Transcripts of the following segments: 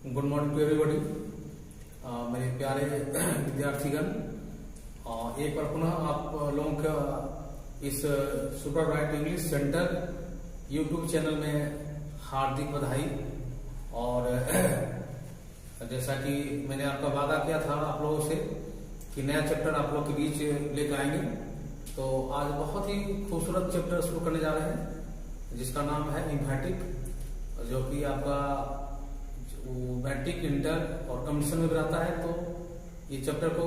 Good morning to everybody. मेरे प्यारे विद्यार्थीगण, एक बार पुनः आप लोगों का इस super bright English centre YouTube channel में हार्दिक बधाई। और जैसा कि मैंने आपका वादा किया था आप लोगों से कि नया चैप्टर आप लोग के बीच लेकर आएंगे, तो आज बहुत ही खूबसूरत चैप्टर शुरू करने जा रहे हैं जिसका नाम है एम्फैटिक, जो कि आपका मैट्रिक, इंटर और कम्युनिकेशन में रहता है। तो ये चैप्टर को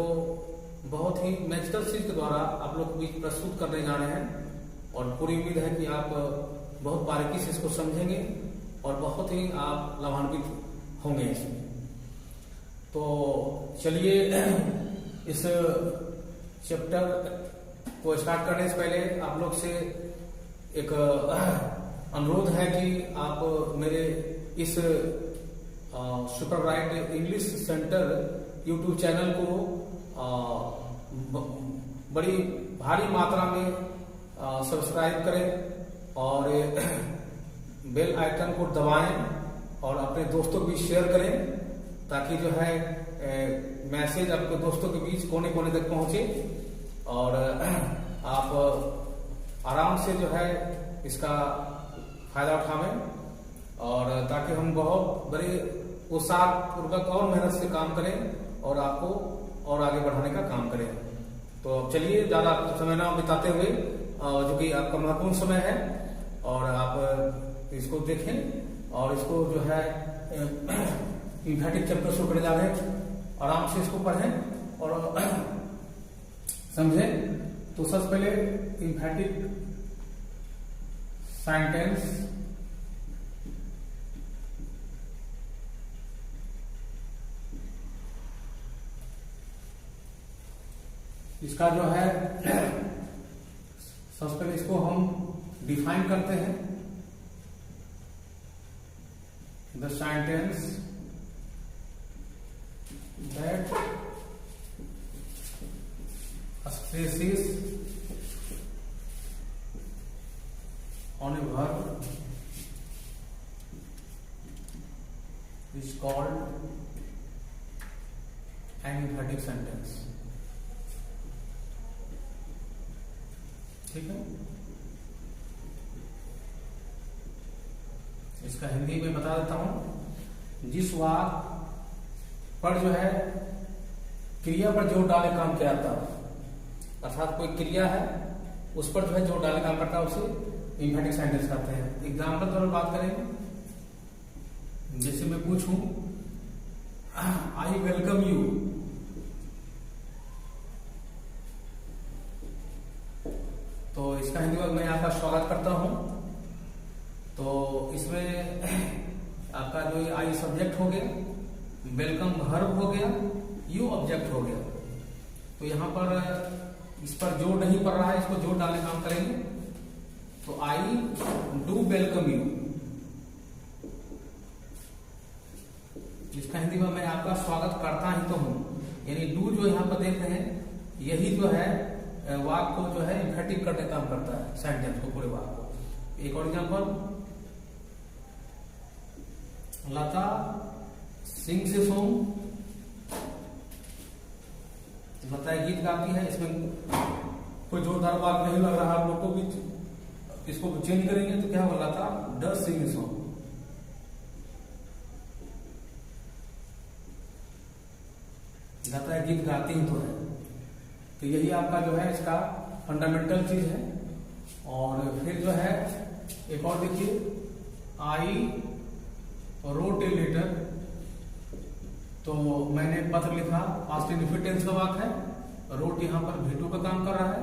बहुत ही मैजिकल चीज के द्वारा आप लोग के बीच प्रस्तुत करने जा रहे हैं और पूरी उम्मीद है कि आप बहुत बारीकी से इसको समझेंगे और बहुत ही आप लाभान्वित होंगे इसमें। तो चलिए इस चैप्टर को स्टार्ट करने से पहले आप लोग से एक अनुरोध है कि आप मेरे इस super bright English centre YouTube channel को बड़ी भारी मात्रा में सब्सक्राइब करें और बेल आइकन को दबाएं और अपने दोस्तों के बीच शेयर करें, ताकि जो है मैसेज आपके दोस्तों के बीच कोने कोने तक पहुंचे और आप आराम से जो है इसका फायदा उठावें और ताकि हम बहुत बड़े उत्साह पूर्वक और मेहनत से काम करें और आपको और आगे बढ़ाने का काम करें। तो चलिए ज्यादा समय ना बिताते हुए, जो कि आपका महत्वपूर्ण समय है, और आप इसको देखें और इसको जो है एम्फैटिक चैप्टर शुरू करने जा रहे हैं। आराम से इसको पढ़ें और समझें। तो सबसे पहले एम्फैटिक सेंटेंस इसका जो है सबसे पहले इसको हम डिफाइन करते हैं। The sentence that stresses on a verb is called an emphatic sentence। ठीक है, इसका हिंदी में बता देता हूं। जिस वाक्य पर जो है क्रिया पर जोर डाले काम किया जाता है, अर्थात कोई क्रिया है उस पर जो है जोर डाले काम करता है, उसे एम्फैटिक सेंटेंस कहते हैं। एग्जाम्पल द्वारा बात करें, जैसे मैं पूछूं आई वेलकम यू, तो इसका हिंदी में मैं आपका स्वागत करता हूं। तो इसमें आपका जो आई सब्जेक्ट हो गया, वेलकम वर्ब हो गया, यू ऑब्जेक्ट हो गया। तो यहां पर इस पर जोर नहीं पड़ रहा है, इसको जोर डालने काम करेंगे। तो आई डू वेलकम यू, इसका हिंदी में मैं आपका स्वागत करता ही तो हूं। यानी डू जो यहां पर देख रहे हैं, यही जो है वाक्य को जो है एम्फैटिक करने काम करता है, सेंटेंस को, पूरे वाक्य को। एक और example, Lata sings a song, Lata गीत गाती है। इसमें कोई जोरदार बात नहीं लग रहा आप लोग को भी, इसको चेंज करेंगे तो क्या होगा, Lata does sing a song. Lata गीत गाती ही तो है। तो यही आपका जो है इसका फंडामेंटल चीज है। और फिर जो है एक और देखिए, आई रोट ए लेटर, तो मैंने पत्र लिखा, पास्ट इंडेफिनिट टेंस का वाक्य है। रोट यहां पर भेटू का काम कर रहा है,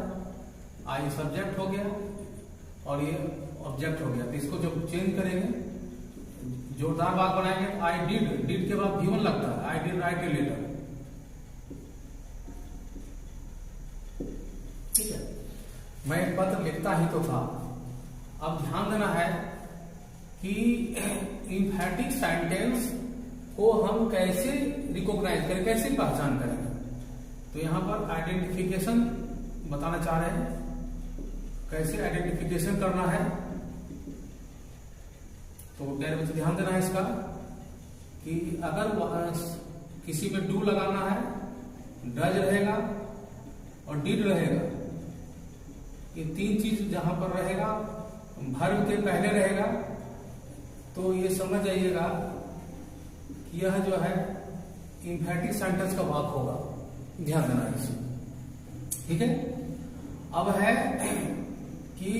आई सब्जेक्ट हो गया और ये ऑब्जेक्ट हो गया। तो इसको जब चेंज करेंगे, जोरदार बात बनाएंगे, आई डिड, डिड के बाद भी लगता है, I did write a letter. ठीक है, मैं पत्र लिखता ही तो था। अब ध्यान देना है कि एम्फैटिक सेंटेंस को हम कैसे रिकॉग्नाइज करें, कैसे पहचान करेंगे। तो यहां पर आइडेंटिफिकेशन बताना चाह रहे हैं, कैसे आइडेंटिफिकेशन करना है। तो ध्यान देना है इसका। कि अगर किसी पे डू लगाना है, डज रहेगा और डिड रहेगा, ये तीन चीज जहां पर रहेगा वर्ब के पहले रहेगा, तो ये समझ जाइएगा कि यह जो है इंफैटिक सेंटेंस का वाक्य होगा। ध्यान देना इसमें, ठीक है। अब है कि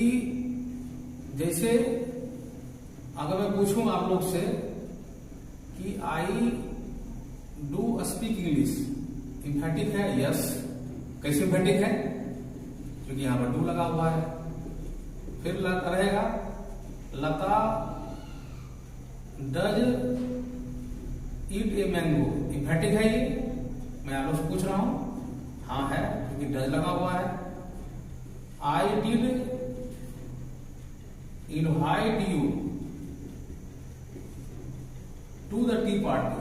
जैसे अगर मैं पूछूं आप लोग से कि आई डू स्पीक इंग्लिश, इंफैटिक है? यस। कैसे इंफैटिक है? क्योंकि यहां पर डू लगा हुआ है। फिर रहेगा लता डज ईट ए मैंगो, इंफैटिक है ये? मैं आप लोग से पूछ रहा हूं। हाँ है, क्योंकि डज लगा हुआ है। I did invite you to the tea party,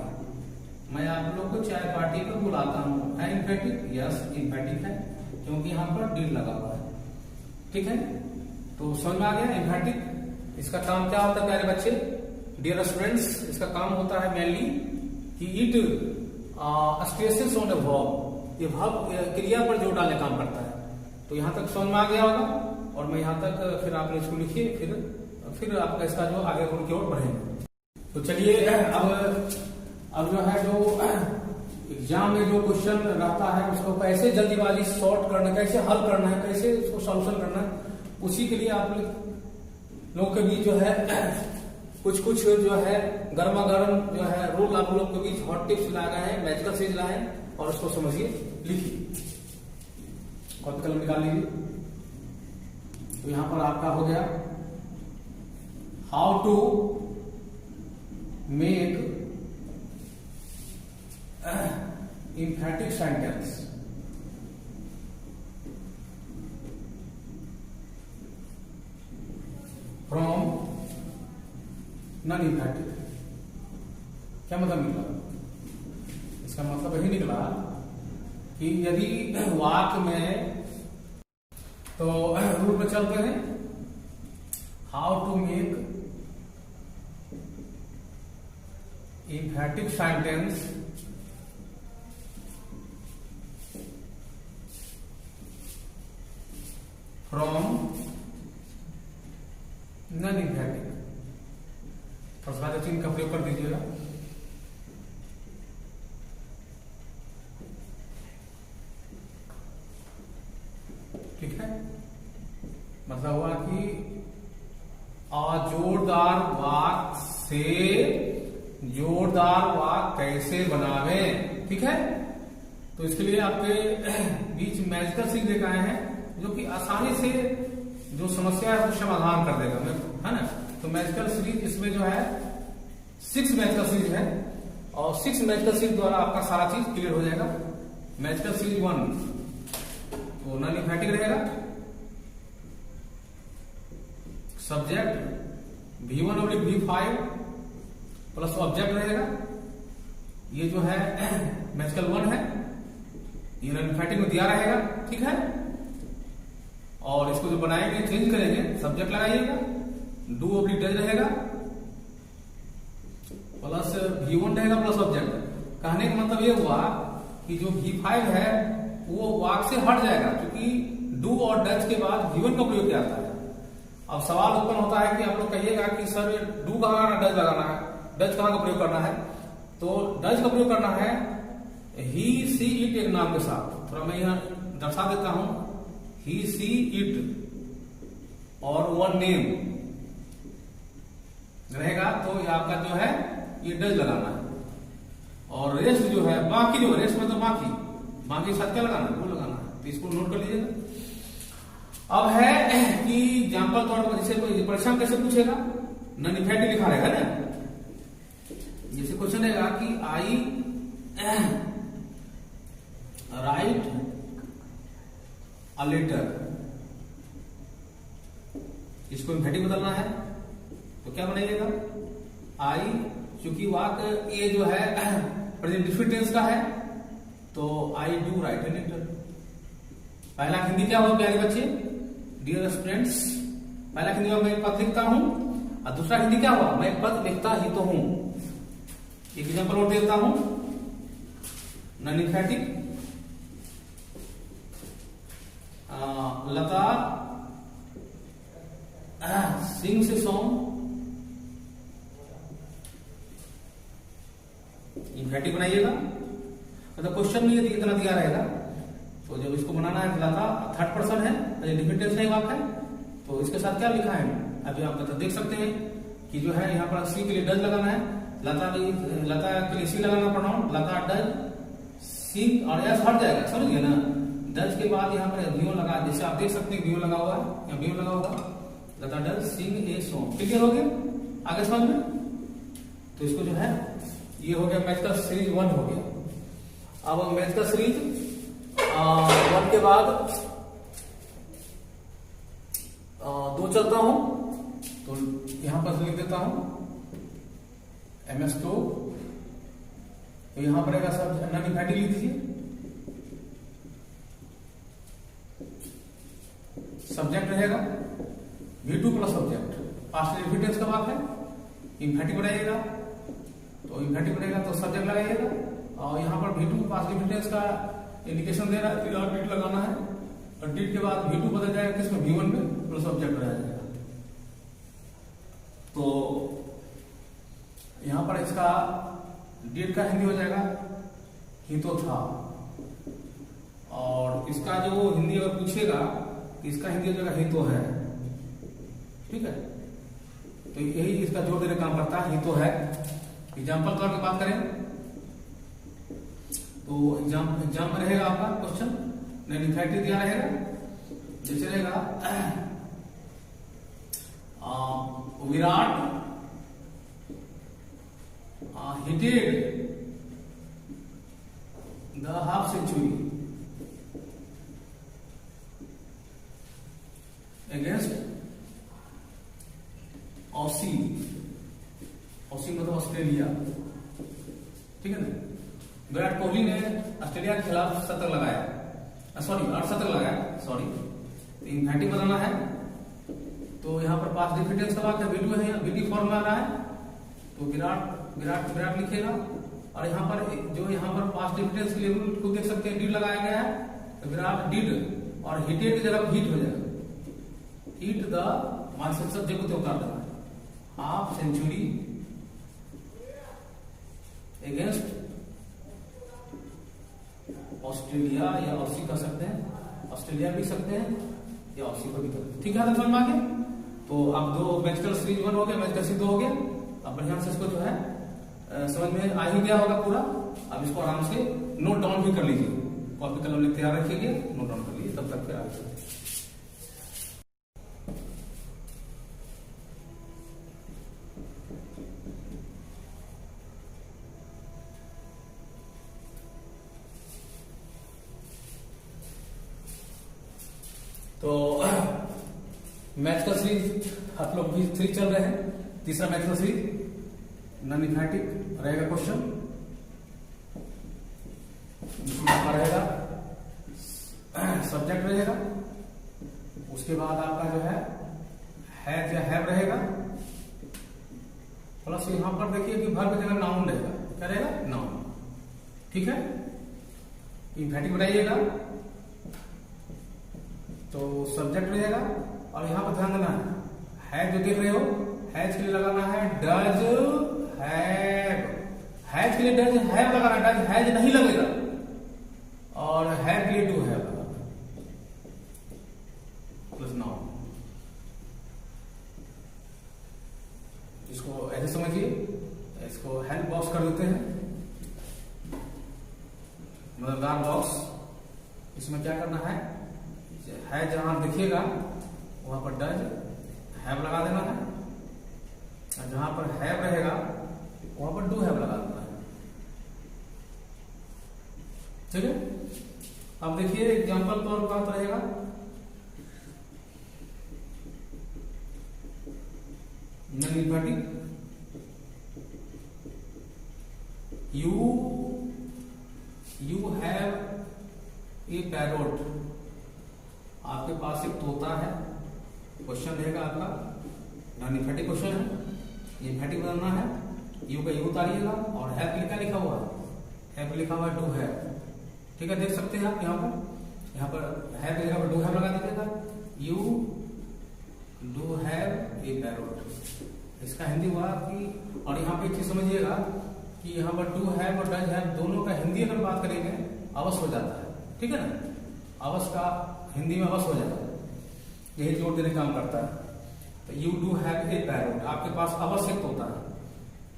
मैं आप लोग को चाय पार्टी पर बुलाता हूं, है इंफैटिक? यस इंफैटिक है, क्योंकि यहां पर डिड लगा हुआ है। ठीक है, तो समझ में आ गया इंफैटिक। इसका काम क्या होता है प्यारे बच्चे, डियर स्टूडेंट्स? इसका काम होता है मेनली कि it stresses on a verb, ये वर्ब क्रिया पर जोर डालने काम करता है। तो यहां तक समझ में आ गया होगा, और मैं यहां तक फिर आप इसको लिखिए, फिर आपका इसका जो आगे की ओर बढ़ेंगे। तो चलिए अब जो है, जो एग्जाम में जो क्वेश्चन रहता है उसको कैसे जल्दीबाजी सॉर्ट करना, कैसे हल करना है, कैसे इसको सॉल्यूशन करना है, उसी के लिए आप लोगों के बीच जो है कुछ जो है गर्मा गर्म जो है रूल आप लोग के बीच हॉट टिप्स लाए गए हैं, मैजिकल चीज लाए हैं, और उसको समझिए, लिखिए, कॉपी कलम निकाल लीजिए। तो यहां पर आपका हो गया how to make emphatic sentence from non-emphatic। क्या मतलब निकला? इसका मतलब यही निकला कि यदि वाक्य में, तो रूल पे चलते हैं, how to make emphatic sentence from non emphatic. First चिन्ह का प्रयोग कर दीजिएगा। ठीक है, मतलब हुआ कि जोरदार वाक्य से जोरदार वाक्य कैसे बनावे। ठीक है, तो इसके लिए आपके बीच मैजिकल सीख देख आए हैं, जो कि आसानी से जो समस्या है वो समाधान कर देगा, है ना। तो मैजिकल सीरीज इसमें जो है 6 मैजिकल सीरीज है, और 6 मैजिकल सीरीज द्वारा आपका सारा चीज क्लियर हो जाएगा। मैजिकल सीरीज 1 तो नॉन इंफैटिक रहेगा, सब्जेक्ट V1 और V5 प्लस ऑब्जेक्ट रहेगा। ये जो है मैजिकल 1 है, ये नॉन इंफैटिक में दिया रहेगा। ठीक है, और इसको जो बनाएंगे चेंज करेंगे, सब्जेक्ट लगाइएगा, डू ओब्लिक डज रहेगा, प्लस V1 रहेगा प्लस ऑब्जेक्ट। कहने का मतलब ये हुआ कि जो V5 है वो वाक्य से हट जाएगा, क्योंकि डू और डज के बाद V1 का प्रयोग किया जाता है। अब सवाल उत्पन्न होता है कि आप लोग कहिएगा कि सर डू कहाँ लगाना, डज लगाना है, डज कहाँ का प्रयोग करना है? तो डज का प्रयोग करना है ही सी इट एक नाम के साथ। थोड़ा मैं यहाँ दर्शा देता हूं, ही सी इट और वन नेम रहेगा, तो ये आपका जो है ये डज लगाना है। और रेस्ट जो है, बाकी जो रेस्ट में तो बाकी साथ क्या लगाना है, वो लगाना है। तो इसको नोट कर लीजिएगा। अब है कि एग्जाम्पल तौर पर जैसे कोई परीक्षा में कैसे पूछेगा, नॉन इंफैटिक लिखा रहेगा ना। जैसे क्वेश्चन रहेगा कि आई राइट अ लेटर, इसको इंफैटिक बदलना है, तो क्या बनाइएगा? आई, चूंकि वाक्य ये जो है प्रेजेंट डिफिनिट टेंस का है, तो I do write a letter. पहला हिंदी क्या हुआ प्यारे बच्चे, डियर स्टूडेंट्स? पहला हिंदी में मैं पद लिखता हूं, और दूसरा हिंदी क्या हुआ, मैं पद लिखता ही तो हूं। एक एग्जाम्पल और देता हूं, नॉन एम्फैटिक लता सिंह से सॉन्ग, एम्फैटिक बनाइएगा। मतलब क्वेश्चन में यदि इतना दिया रहेगा तो जब इसको बनाना है, लता थर्ड पर्सन है, डिफिनेटिव नहीं वाक है, तो इसके साथ क्या लिखा है अभी आप मतलब देख सकते हैं कि जो है यहाँ पर सी के लिए डज लगाना है, लता के लिए सी लगाना प्रोनाउन, लता डज सिंग और एस हट जाएगा, समझ गए ना। डज के बाद यहाँ पर वीओ लगा, जैसे आप देख सकते हैं वीओ लगा हुआ है, या वीओ लगा होगा, Lata does sing a song. Clear हो गया आगे समझ में। तो इसको जो है ये हो गया मैथ का सीरीज 1 हो गया। अब मैथ का सीरीज 1 के बाद 2 चलता हूं, तो यहां पर लिख देता हूं MS2, तो यहां पर रहेगा सब नॉन एम्फैटिक लिख दीजिए। सब्जेक्ट रहेगा V2 plus subject, past evidence का बात है, एम्फैटिक बनाइएगा, तो एम्फैटिक बनेगा तो सब्जेक्ट लगाइएगा, और यहाँ पर V2 पास्ट एविडेंस का इंडिकेशन दे रहा है, फिर डिट लगाना है, और डिट के बाद V2 बदल जाएगा किसमें, V1 में, प्लस सब्जेक्ट बनाया जाएगा। तो यहां पर इसका डिट का हिंदी हो जाएगा ही तो था, और इसका जो हिंदी अगर पूछेगा इसका हिंदी हो जाएगा ही तो है। ठीक है, तो यही इसका जोड़ देने काम करता है, ही तो है। एग्जाम्पल तौर की बात करें तो एग्जाम में रहेगा आपका क्वेश्चन, नॉन एम्फैटिक दिया रहेगा, जैसे रहेगा Virat hitted the half century against Aussie, Aussie मतलब ऑस्ट्रेलिया। ठीक है ना, विराट कोहली ने ऑस्ट्रेलिया के खिलाफ शतक लगाया, सॉरी 8 शतक लगाया, सॉरी। एम्फैटिक बनाना है, तो यहाँ पर पास्ट डिफिनेंस का बात है, V2 है, VT फॉर्म आ रहा है, तो विराट लिखेगा, और यहाँ पर जो यहाँ पर पास्ट डिफिनेंस के लेवल को देख सकते हैं, डिड लगाया गया है, तो विराट डिड, और हिटेड की जगह हिट हो जाएगा, हिट द मार्क्स सब्जेक्ट को उतार देना है, हाफ सेंचुरी अगेंस्ट ऑस्ट्रेलिया, या ऑसी कर सकते हैं, ऑस्ट्रेलिया भी सकते हैं, या ऑसी को भी कर सकते हैं। ठीक है, समझ में आ गया। तो अब 2 मैजिकल सीरीज 1 हो गया, मैजिकल सीरीज 2 हो गया। अब बढ़िया से इसको जो है समझ में आ ही गया होगा पूरा। अब इसको आराम से नोट डाउन भी कर लीजिए, कॉपी कलम लेके तैयार रखिए, नोट डाउन कर लीजिए, तब तक फिर आगे चलते। तो मैथ का सीरीज आप लोग भी 3 चल रहे हैं, तीसरा मैथ का सीरीज नॉन एम्फैटिक रहेगा क्वेश्चन, इसमें रहेगा सब्जेक्ट रहेगा, उसके बाद आपका जो है हैज या हैव रहेगा, प्लस यहां पर देखिए कि वर्ब की जगह नाउन रहेगा, क्या रहेगा, नाउन। ठीक है, एम्फैटिक बनाइएगा, तो सब्जेक्ट रहेगा, और यहां पर ध्यान देना है जो देख रहे हो, हैज के लिए लगाना है डज हैव, हैज के लिए डज हैव लगाना है, डज हैज नहीं लगेगा, और हैव के लिए डू हैव लगाना प्लस नाउन। इसको ऐसे समझिए, इसको हेल्प बॉक्स कर देते हैं, मददगार बॉक्स। इसमें क्या करना है जहां देखिएगा वहां पर डज हैव लगा देना है, और जहां पर हैव रहेगा वहां पर डू हैव लगा देना है। ठीक है, अब देखिए एग्जांपल तौर पर बात रहेगा, non एम्फैटिक you have a parrot, आपके पास एक तोता है, क्वेश्चन रहेगा आपका, नॉन एम्फैटिक क्वेश्चन है, एम्फैटिक बनाना है, यू का यू उतारिएगा और हैव क्या लिखा हुआ है, हैव लिखा हुआ है डू हैव, ठीक है, देख सकते हैं आप यहाँ पर हैव की जगह पर डू हैव लगा दीजिएगा। You do have a parrot, इसका हिंदी हुआ कि, और यहाँ पे एक चीज समझिएगा कि यहाँ पर डू हैव और डज हैव दोनों का हिंदी अगर बात करेंगे अवश्य हो जाता है, ठीक है ना, अवश्य का हिंदी में अवश्य हो जाता है, यही जोड़ देने का काम करता है। तो you do have a parrot, आपके पास आवश्यक होता है।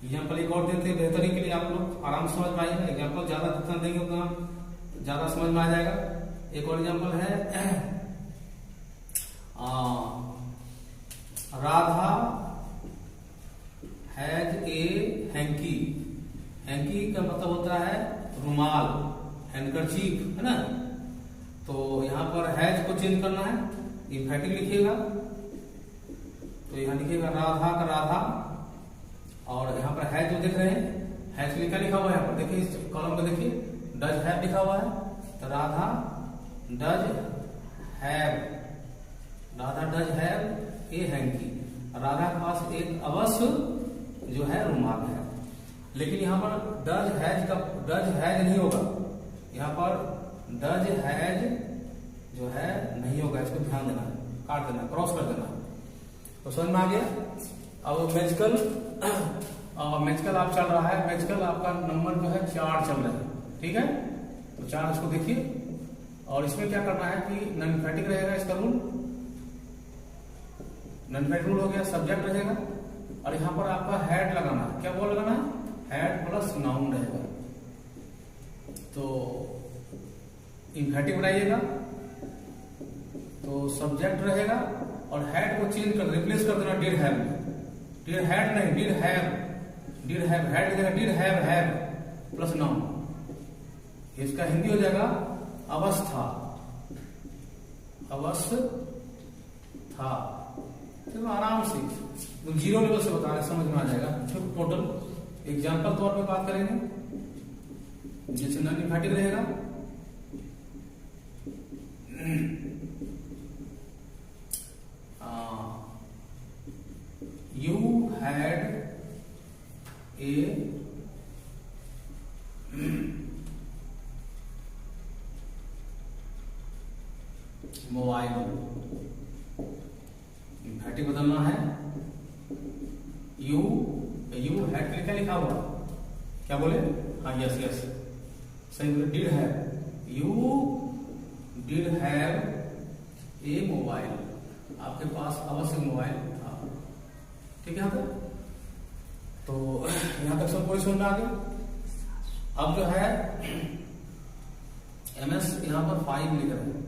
एग्जाम्पल एक और देते हैं बेहतरी के लिए, आप लोग आराम से समझ पाएंगे। एग्जाम्पल ज्यादा जितना देंगे उतना ज्यादा समझ में आ जाएगा। एक और एग्जाम्पल है Radha has a hanky, hanky का मतलब होता है रुमाल, हैंडकरचीफ, है ना। तो यहाँ पर हैज को चेंज करना है, इम्फेटिक लिखिएगा, तो यहाँ लिखिएगा राधा का राधा, और यहाँ पर हैज जो देख रहे हैं, हैज लिखा हुआ है यहाँ पर, देखिए इस कॉलम में देखिए डज हैव लिखा हुआ है, तो Radha does have, Radha does have a hanky, Radha के पास एक अवश्य जो है रुमाल है। लेकिन यहाँ पर डज हैज नहीं होगा, यहाँ पर डज हैज जो है नहीं होगा, इसको ध्यान देना है, काट देना, क्रॉस कर देना। तो समझ में आ गया। अब मैजिकल आप चल रहा है, मैजिकल आपका नंबर जो है 4 चल रहा है, ठीक है। तो 4 इसको देखिए, और इसमें क्या करना है कि नॉन एम्फेटिक रहेगा इसका रूल, नॉन एम्फेटिक रूल हो गया, सब्जेक्ट रहेगा, और यहाँ पर आपका हैड लगाना है, क्या बोल लगाना है, हैड प्लस नाउन रहेगा। तो एम्फेटिक बनाइएगा, तो सब्जेक्ट रहेगा, और हैड को चेंज कर रिप्लेस कर देना डिड हैव में, डिड हैड नहीं did have, did have, had की जगह डिड हैव प्लस नाउन, इसका हिंदी हो जाएगा अवस्था, अवस्था था। तो आराम से तो 0 लेवल से बता रहे, समझ में आ जाएगा। टोटल एग्जाम्पल तौर पे बात करेंगे, जैसे नॉन एम्फेटिक रहेगा, you had a mobile, emphatic बदलना है, यू हैड क्या लिखा हुआ, क्या बोले, हाँ यस सही बोले, did have, you did have a mobile, आपके पास अवश्य मोबाइल था, ठीक है। यहाँ तक तो यहाँ तक सब कोई समझ में आ गया। अब जो है MS यहाँ पर 5 लिख रहे हैं,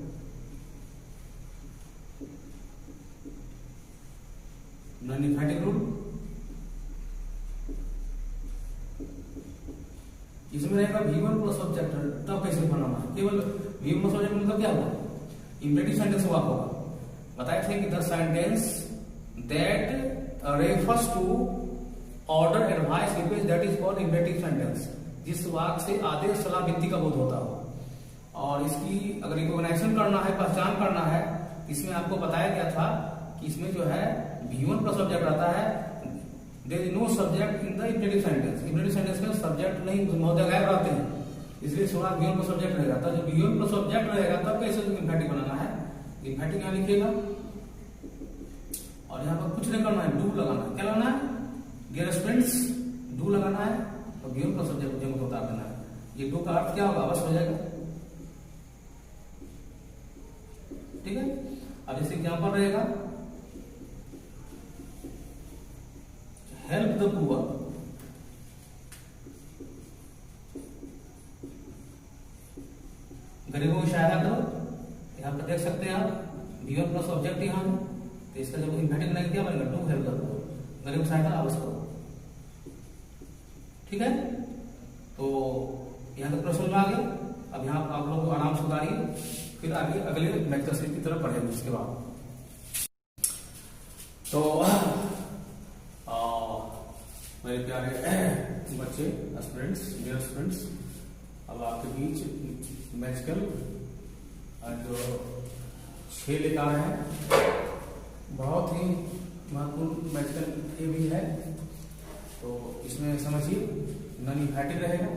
नॉन एम्फेटिक रूल, इसमें रहेगा V1 प्लस सब्जेक्ट, तब कैसे बनाना है, केवल V1 प्लस सब्जेक्ट मतलब क्या हुआ, इम्पेरेटिव सेंटेंस हुआ होगा। बताए थे कि the sentence that refers to order advice request that is called imperative sentence, जिस वाक्य से आदेश सलाह विनती का बोध होता हो, और इसकी अगर रिकॉग्निशन करना है, पहचान करना है, इसमें आपको बताया गया था कि इसमें जो है V1 प्लस सब्जेक्ट रहता है, there is no subject in the imperative sentence, imperative sentence में सब्जेक्ट नहीं, महोदय गायब रहते हैं, इसलिए शुरुआत V1 प्लस सब्जेक्ट रहेगा। तो जब V1 प्लस सब्जेक्ट रहेगा तब कैसे इम्फेटिक बनाना है, इम्फेटिक यहाँ लिखिएगा, और यहाँ पर कुछ नहीं करना है, डू लगाना है, क्या लगाना है, डियर स्टूडेंट्स डू लगाना है, और V1 प्लस सब्जेक्ट को उतार देना है। ये डू का अर्थ क्या होगा, अवश्य हो जाएगा, ठीक है। अब इस एग्जाम्पल रहेगा हेल्प द पुअर, गरीबों की सहायता करो, यहाँ पर देख सकते हैं आप V1 प्लस ऑब्जेक्ट यहाँ है, तो इसका जब इम्फेटिक नहीं किया बनेगा टू हेल्प द पुअर, गरीब की सहायता अवश्य करो, ठीक है। तो यहाँ तक प्रश्न आ गया। अब यहाँ आप लोग आराम से उतारिए, फिर आगे अगले मैजिकल सीरीज की तरफ पढ़ेंगे इसके बाद। तो मेरे प्यारे बच्चे, स्टूडेंट्स, डियर स्टूडेंट्स, अब आपके बीच मैजिकल जो 6 लेकर आए हैं, बहुत ही महत्वपूर्ण मैजिकल ये भी है, तो इसमें समझिए नॉन इम्फेटिक रहेगा।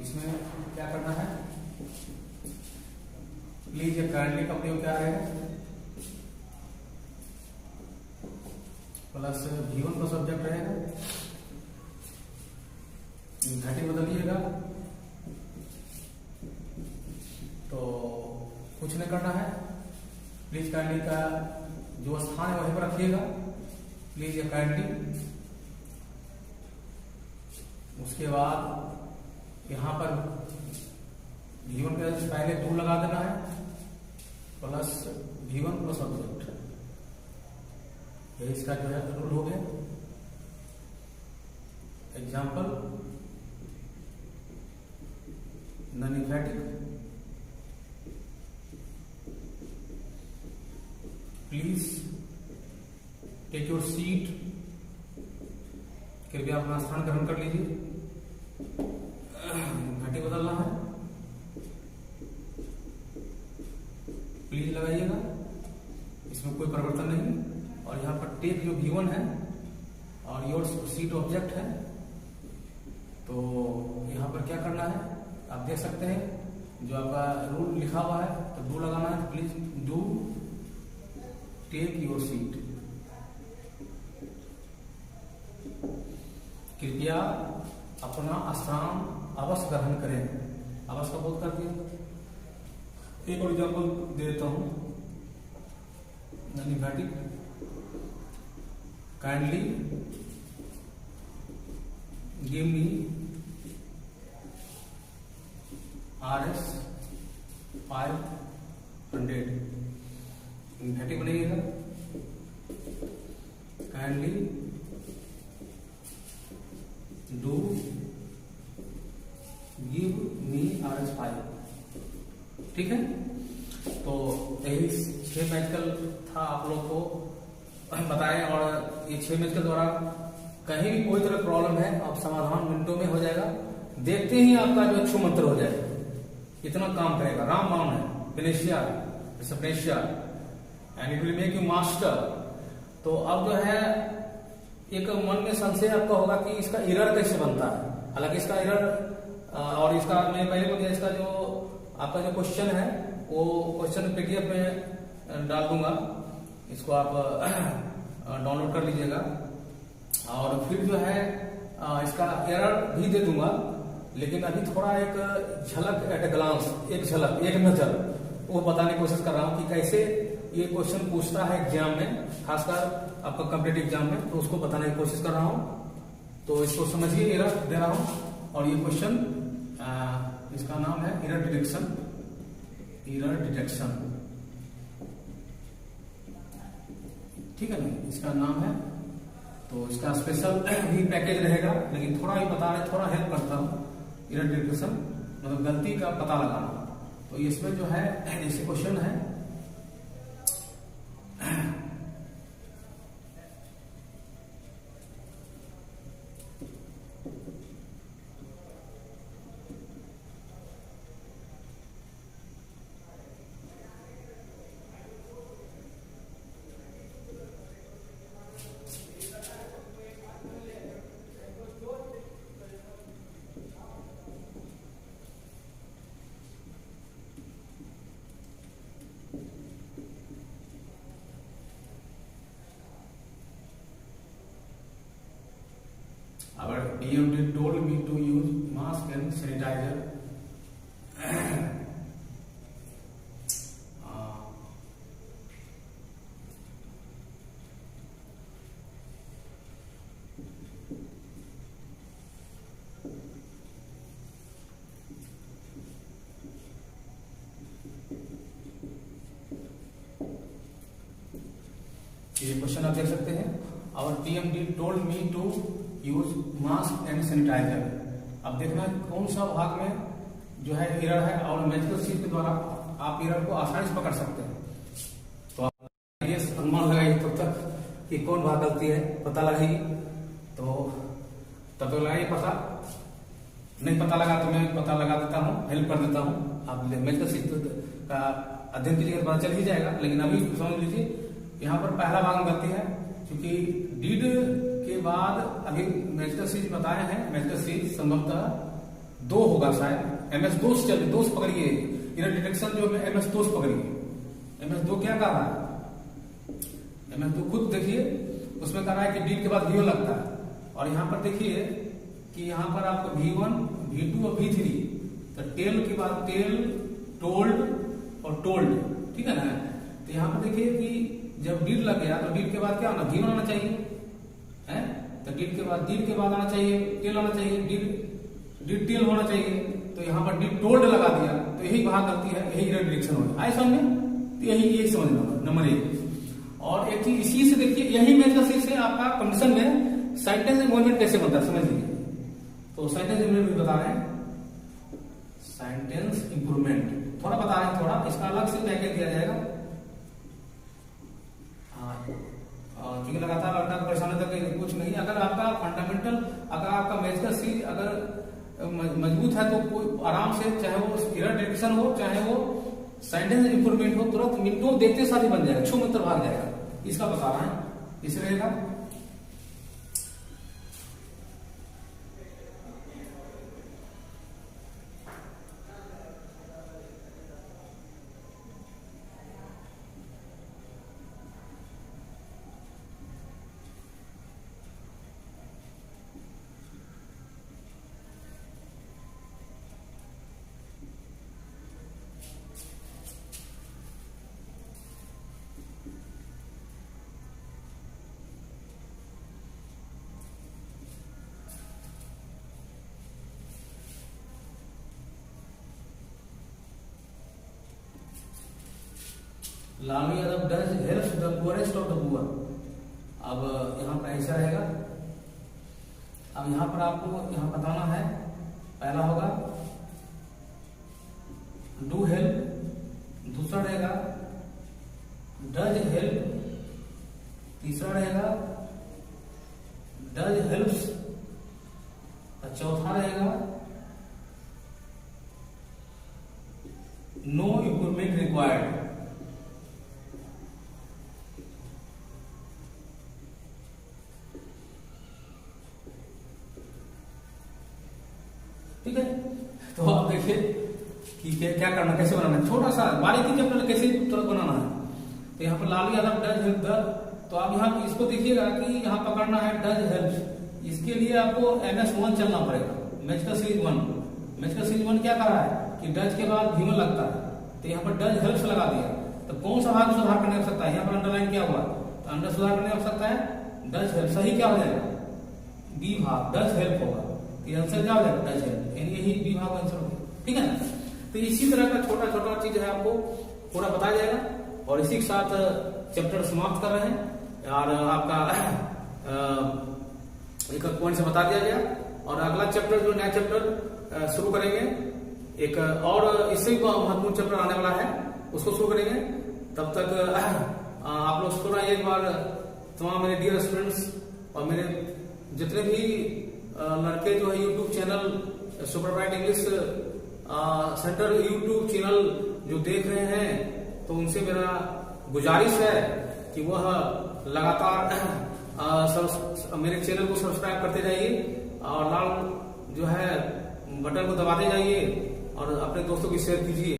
इसमें क्या करना है, प्लीज या काइंडली का प्रयोग क्या रहेगा, प्लस V1 का सब्जेक्ट रहेगा, इम्फेटिक बदलिएगा तो कुछ नहीं करना है, प्लीज काइंडली का जो स्थान है वहीं पर रखिएगा, प्लीज या काइंडली। उसके बाद यहां पर V1 के पहले टू लगा देना है, प्लस V1 प्लस ऑब्जेक्ट, ये इसका जो है रूल हो गया। Example, non emphatic, please take your seat, कृपया अपना स्थान ग्रहण कर लीजिए। घटी बदलना है, प्लीज लगाइएगा, इसमें कोई परिवर्तन नहीं। और यहाँ पर टेक जो V1 है और योर सीट ऑब्जेक्ट है, तो यहाँ पर क्या करना है आप देख सकते हैं, जो आपका रूल लिखा हुआ है तो डू लगाना है, please do take your seat, कृपया अपना स्थान अवश्य ग्रहण करें। अवश्य का बोध कर दिया। एक और एग्जाम्पल दे देता हूं, non emphatic, kindly give me RS 500, emphatic बनेगा, kindly do give me RS 5, ठीक है। तो यही 6 मैजिकल था आप लोग को बताएं, और ये 6 मैजिकल द्वारा कहीं भी कोई तरह प्रॉब्लम है अब समाधान मिनटों में हो जाएगा, देखते ही आपका जो अच्छू मंत्र हो जाएगा, इतना काम करेगा। राम बाण है, Phoenicia and it will make you master. तो अब जो है एक मन में संशय आपका होगा कि इसका एरर कैसे बनता है। हालांकि इसका एरर और इसका मैं पहले बोल दिया, इसका जो आपका जो क्वेश्चन है वो क्वेश्चन PDF में डाल दूंगा, इसको आप डाउनलोड कर लीजिएगा। और फिर जो है इसका एरर भी दे दूंगा, लेकिन अभी थोड़ा एक झलक एट ए ग्लांस, एक झलक, एक नजर वो बताने की कोशिश कर रहा हूं कि कैसे ये क्वेश्चन पूछता है एग्जाम में, खासकर आपका कॉम्पिटिटिव एग्जाम में, तो उसको बताने की कोशिश कर रहा हूं। तो इसको समझिए, एरर दे रहा हूं। और ये क्वेश्चन इसका नाम है एरर डिटेक्शन, ठीक है ना, इसका नाम है। तो इसका स्पेशल भी पैकेज रहेगा, लेकिन थोड़ा ही बता रहे, थोड़ा हेल्प करता हूं। एरर डिटेक्शन मतलब गलती का पता लगाना। तो इसमें जो है जैसे क्वेश्चन है, our DMD told me to use mask and sanitizer. ये क्वेश्चन आप देख सकते हैं, our DMD told me to use mask and sanitizer. अब देखना कौन सा भाग में जो है एरर है, और मैजिकल सीट के द्वारा आप एरर को आसानी से पकड़ सकते हैं। तो आप ये अनुमान लगाइए तब तक कि कौन भाग गलती है, पता लगाइए। तो तब तो लगाइए पता, नहीं पता लगा तो मैं पता लगा देता हूँ, हेल्प कर देता हूँ। आप मैजिकल सीट का अध्ययन कीजिएगा, पता चल ही जाएगा। लेकिन अभी समझ लीजिए यहाँ पर पहला भाग में गलती है, क्योंकि डिड के बाद अभी मैजिकल सीरीज बताए हैं, मैजिकल सीरीज संभवतः 2 होगा शायद, MS2 से चलिए, 2 से पकड़िए, इनर डिटेक्शन जो MS2 से पकड़िए। MS2 क्या कर रहा है, MS2 खुद देखिए, उसमें कर रहा है कि डील के बाद V1 लगता है, और यहाँ पर देखिए कि यहाँ पर आपको V1, V2 और V3, तो टेल के बाद टेल, टोल्ड और टोल्ड, ठीक है ना। तो यहाँ पर देखिए कि जब डील लग गया तो डील के बाद क्या आना, V1 आना चाहिए, है, तो डील के बाद आना चाहिए टेल आना चाहिए, डील टेल होना चाहिए। तो यहाँ पर डील टोल्ड लगा दिया, तो यही भाग गलती है, यही इनर डिरेक्शन होगा। आए समझ में, तो यही समझना नंबर 1। और एक चीज इसी से देखिए, यही मैजिकल से आपका कंडीशन में सेंटेंस इन्वॉल्वमेंट कैसे बनता है समझ लीजिए। तो सेंटेंस इन्वॉल्वमेंट बता रहे हैं, सेंटेंस इंप्रूवमेंट थोड़ा बता रहे हैं, थोड़ा इसका अलग से पैकेज दिया जाएगा। क्योंकि लगातार लड़का परेशान होता है कुछ नहीं, अगर आपका फंडामेंटल, अगर आपका मैजिकल सीरीज अगर मजबूत है तो कोई आराम से, चाहे वो इनर डिरेक्शन हो, चाहे वो सेंटेंस इंप्रूवमेंट हो, तुरंत मिनटों देखते साथ ही बन जाएगा, 6 मिनट भाग जाएगा। इसका बता रहा है, इसे रहेगा Lalu Yadav does help the poorest of the poor. अब यहाँ पर ऐसा रहेगा, अब यहाँ पर आपको यहाँ बताना है, पहला होगा डू हेल्प, दूसरा रहेगा डज हेल्प, तीसरा रहेगा डज हेल्प्स, और चौथा रहेगा नो इम्प्रूवमेंट रिक्वायर्ड। ठीक है, तो आप देखिए कि क्या करना, कैसे बनाना है, छोटा सा बारीकी से अपने कैसे तुरंत बनाना है। तो यहाँ पर Lalu Yadav does help the, तो आप यहाँ इसको देखिएगा कि यहाँ पकड़ना है डज हेल्प। इसके लिए आपको MS1 चलना पड़ेगा, मैजिकल सीरीज 1। मैजिकल सीरीज 1 क्या कर रहा है कि डज के बाद V1 लगता है, तो यहाँ पर डज हेल्प्स लगा दिया। तो कौन सा भाग सुधार करने हो सकता है, यहाँ पर अंडरलाइन क्या हुआ, तो अंडर सुधार करने हो सकता है डज हेल्प, सही क्या हो जाएगा, B भाग डज हेल्प होगा, आंसर क्या हो जाएगा डज हेल्प, यानी यही बी भाग आंसर होगा। ठीक है ना, तो इसी तरह का छोटा छोटा चीज है आपको पूरा बताया जाएगा, और इसी के साथ चैप्टर समाप्त कर रहे हैं। और आपका एक पॉइंट से बता दिया गया, और अगला चैप्टर जो नया चैप्टर शुरू करेंगे, एक और इससे भी महत्वपूर्ण चैप्टर आने वाला है, उसको शुरू करेंगे। तब तक आप लोग सुना एक बार, तमाम मेरे डियर स्टूडेंट्स और मेरे जितने भी लड़के जो है YouTube channel super bright English centre YouTube channel जो देख रहे हैं, तो उनसे मेरा गुजारिश है कि वह लगातार मेरे चैनल को सब्सक्राइब करते जाइए, और लाल जो है बटन को दबाते जाइए, और अपने दोस्तों की शेयर कीजिए।